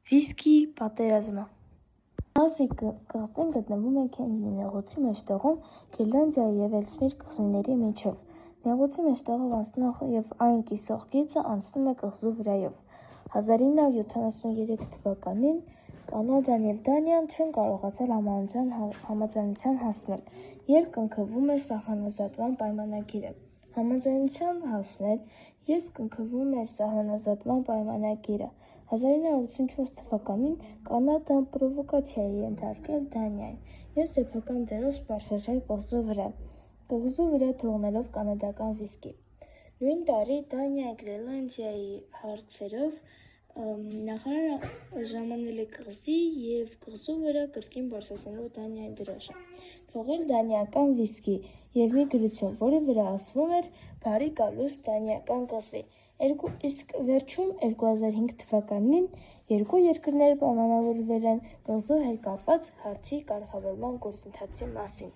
Վիսկի պատերազմը Նազի կղզին գտնվում է Քեննի նեղուցի մեջտեղում Գրիլանդիայի և Էլսմիր կղզիների միջև։ Նեղուցի մեջտեղով անցնող և այն կիսող գիծը անցնում է կղզու վրայով։ 1973 թվականին Կանադան և Դանիան չեն կարողացել համաձայնության հասնել, երբ կնքվում էր սահմանազատման պայմանագիրը։ Համաձայնության հասնել, երբ կնքվում էր սահմանազատման պայմանագիրը։ 1984 թվականին Կանադան պրովոկացիայի է ենթարկել Դանիային և սեփական դերով սպառազարել կղզու վրա թողնելով կանադական վիսկի։ Նույն տարի Դանիայի Գրենլանդիայի հարցերով նախարարը ժամանել է կղզի և կղզու վրա կրկին բարձրացնելու Դանիայի դրոշը, թողել դանիական վիսկի և մի գրություն, որի վրա ասվում էր «Բարի գալուստ դանիական կղզի», իսկ վերջում 2005 թվականին երկու երկրները պայմանավորվել են կղզու հետ կապված հարցի կարգավորման գործընթացի մասին։